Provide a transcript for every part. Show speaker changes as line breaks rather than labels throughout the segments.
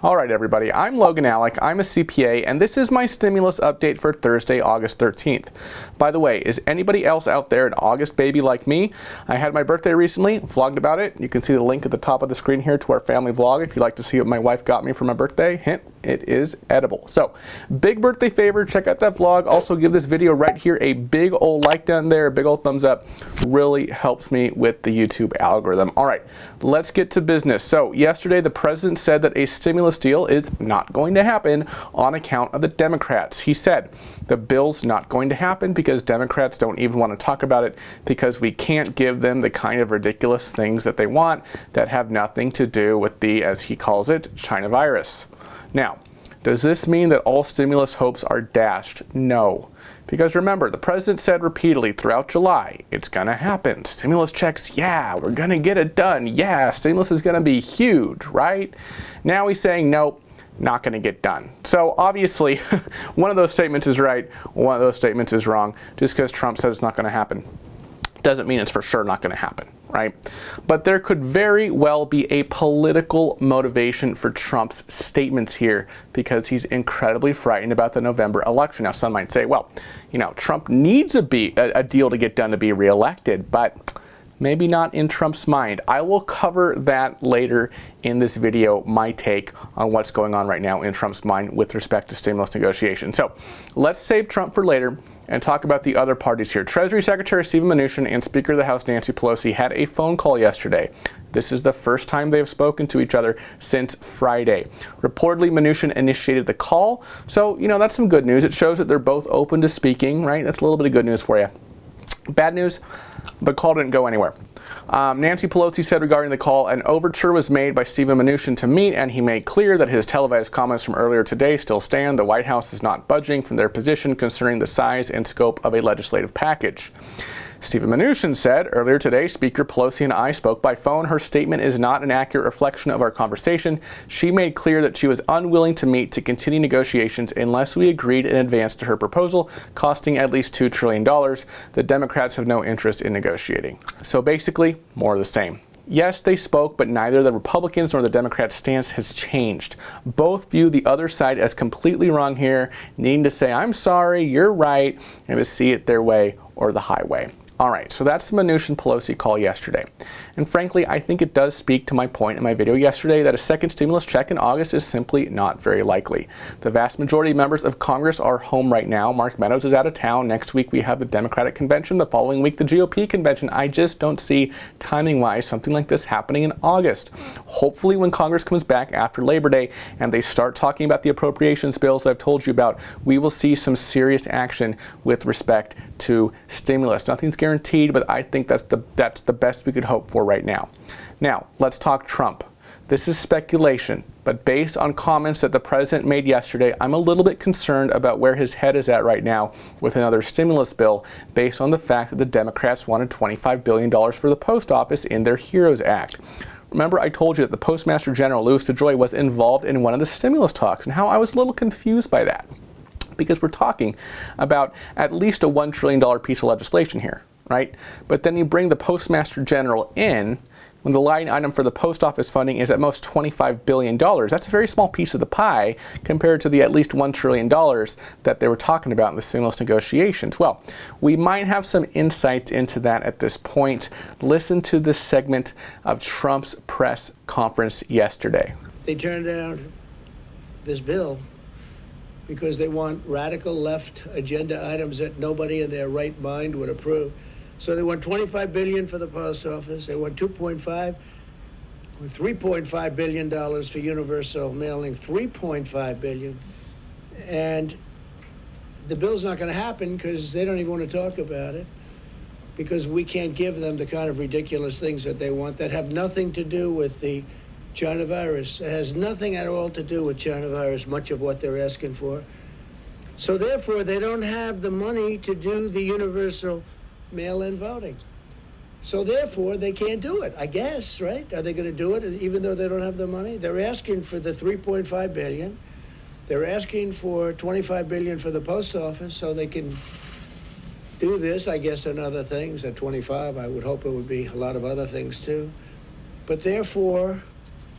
All right, everybody, I'm Logan Alec, I'm a CPA, and this is my stimulus update for Thursday, August 13th. By the way, is anybody else out there an August baby like me? I had my birthday recently, vlogged about it. You can see the link at the top of the screen here to our family vlog if you'd like to see what my wife got me for my birthday. Hint, it is edible. So, big birthday favor, check out that vlog. Also, give this video right here a big old like down there, a big old thumbs up. Really helps me with the YouTube algorithm. All right, let's get to business. So, yesterday the president said that a stimulus deal is not going to happen on account of the Democrats. He said the bill's not going to happen because Democrats don't even want to talk about it because we can't give them the kind of ridiculous things that they want that have nothing to do with the, as he calls it, China virus. Now, does this mean that all stimulus hopes are dashed? No. Because remember, the president said repeatedly throughout July, it's going to happen. Stimulus checks, yeah, we're going to get it done. Yeah, stimulus is going to be huge, right? Now he's saying, nope, not going to get done. So obviously, one of those statements is right, one of those statements is wrong. Just because Trump said it's not going to happen doesn't mean it's for sure not going to happen, right? But there could very well be a political motivation for Trump's statements here because he's incredibly frightened about the November election. Now, some might say, well, you know, Trump needs a deal to get done to be reelected, but maybe not in Trump's mind. I will cover that later in this video, my take on what's going on right now in Trump's mind with respect to stimulus negotiations. So let's save Trump for later and talk about the other parties here. Treasury Secretary Mnuchin and Speaker of the House Nancy Pelosi had a phone call yesterday. This is the first time they have spoken to each other since Friday. Reportedly, Mnuchin initiated the call, so, you know, that's some good news. It shows that they're both open to speaking, right? That's a little bit of good news for you. Bad news, the call didn't go anywhere. Nancy Pelosi said regarding the call, an overture was made by Mnuchin to meet, and he made clear that his televised comments from earlier today still stand. The White House is not budging from their position concerning the size and scope of a legislative package. Mnuchin said earlier today, Speaker Pelosi and I spoke by phone. Her statement is not an accurate reflection of our conversation. She made clear that she was unwilling to meet to continue negotiations unless we agreed in advance to her proposal, costing at least $2 trillion. The Democrats have no interest in negotiating. So basically, more of the same. Yes, they spoke, but neither the Republicans nor the Democrats' stance has changed. Both view the other side as completely wrong here, needing to say, I'm sorry, you're right, and to see it their way or the highway. All right, so that's the Mnuchin-Pelosi call yesterday. And frankly, I think it does speak to my point in my video yesterday that a second stimulus check in August is simply not very likely. The vast majority of members of Congress are home right now. Mark Meadows is out of town. Next week we have the Democratic convention. The following week the GOP convention. I just don't see, timing-wise, something like this happening in August. Hopefully when Congress comes back after Labor Day and they start talking about the appropriations bills that I've told you about, we will see some serious action with respect to stimulus. Nothing's guaranteed, but I think that's the best we could hope for right now. Now, let's talk Trump. This is speculation, but based on comments that the president made yesterday, I'm a little bit concerned about where his head is at right now with another stimulus bill based on the fact that the Democrats wanted $25 billion for the post office in their HEROES Act. Remember, I told you that the Postmaster General, Louis DeJoy, was involved in one of the stimulus talks and how I was a little confused by that. Because we're talking about at least a $1 trillion piece of legislation here, right? But then you bring the Postmaster General in when the line item for the post office funding is at most $25 billion. That's a very small piece of the pie compared to the at least $1 trillion that they were talking about in the stimulus negotiations. Well, we might have some insights into that at this point. Listen to this segment of Trump's press conference yesterday.
They turned down this bill because they want radical left agenda items that nobody in their right mind would approve. So they want $25 billion for the post office. They want $3.5 billion for universal mailing, $3.5 billion. And the bill's not going to happen because they don't even want to talk about it, because we can't give them the kind of ridiculous things that they want that have nothing to do with the China virus. It has nothing at all to do with China virus, much of what they're asking for. So therefore, they don't have the money to do the universal mail-in voting. So therefore, they can't do it, I guess, right? Are they going to do it even though they don't have the money? They're asking for the $3.5 billion. They're asking for $25 billion for the post office so they can do this, I guess, and other things. At 25, I would hope it would be a lot of other things too. But therefore,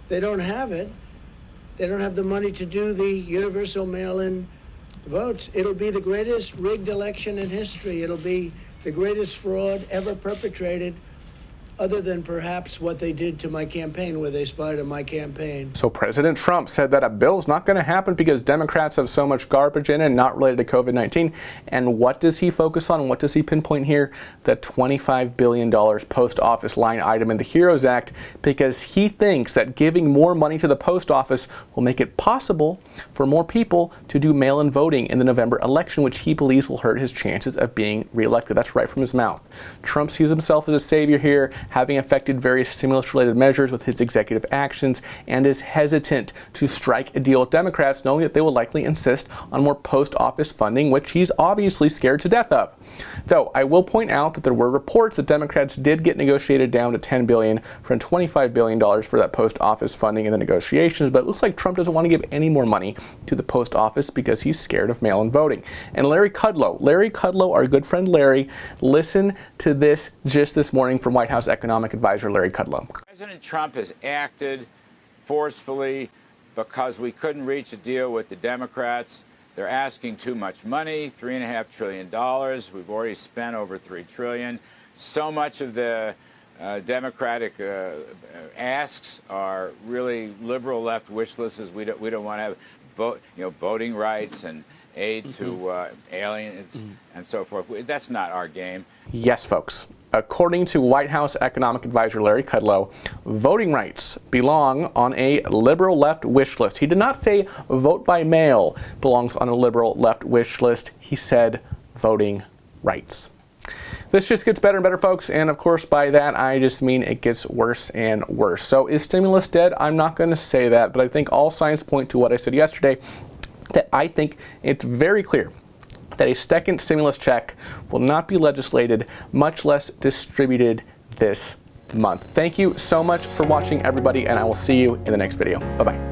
they don't have it. They don't have the money to do the universal mail-in votes. It'll be the greatest rigged election in history. It'll be the greatest fraud ever perpetrated, other than perhaps what they did to my campaign, where they spied on my campaign.
So President Trump said that a bill's not going to happen because Democrats have so much garbage in it, not related to COVID-19. And what does he focus on? What does he pinpoint here? The $25 billion post office line item in the HEROES Act, because he thinks that giving more money to the post office will make it possible for more people to do mail-in voting in the November election, which he believes will hurt his chances of being reelected. That's right from his mouth. Trump sees himself as a savior here, having affected various stimulus-related measures with his executive actions, and is hesitant to strike a deal with Democrats, knowing that they will likely insist on more post office funding, which he's obviously scared to death of. Though I will point out that there were reports that Democrats did get negotiated down to $10 billion from $25 billion for that post office funding in the negotiations, but it looks like Trump doesn't want to give any more money to the post office because he's scared of mail-in voting. And Larry Kudlow, our good friend Larry, listen to this just this morning from White House Economic Advisor Larry Kudlow.
President Trump has acted forcefully because we couldn't reach a deal with the Democrats. They're asking too much money, $3.5 trillion. We've already spent over $3 trillion. So much of the Democratic asks are really liberal left wish lists. We don't want to have voting rights and aid to aliens and so forth. That's not our game.
Yes, folks. According to White House Economic Advisor Larry Kudlow, voting rights belong on a liberal left wish list. He did not say vote by mail belongs on a liberal left wish list. He said voting rights. This just gets better and better, folks, and of course by that I just mean it gets worse and worse. So is stimulus dead? I'm not going to say that, but I think all signs point to what I said yesterday, that I think it's very clear that a second stimulus check will not be legislated, much less distributed this month. Thank you so much for watching, everybody, and I will see you in the next video. Bye-bye.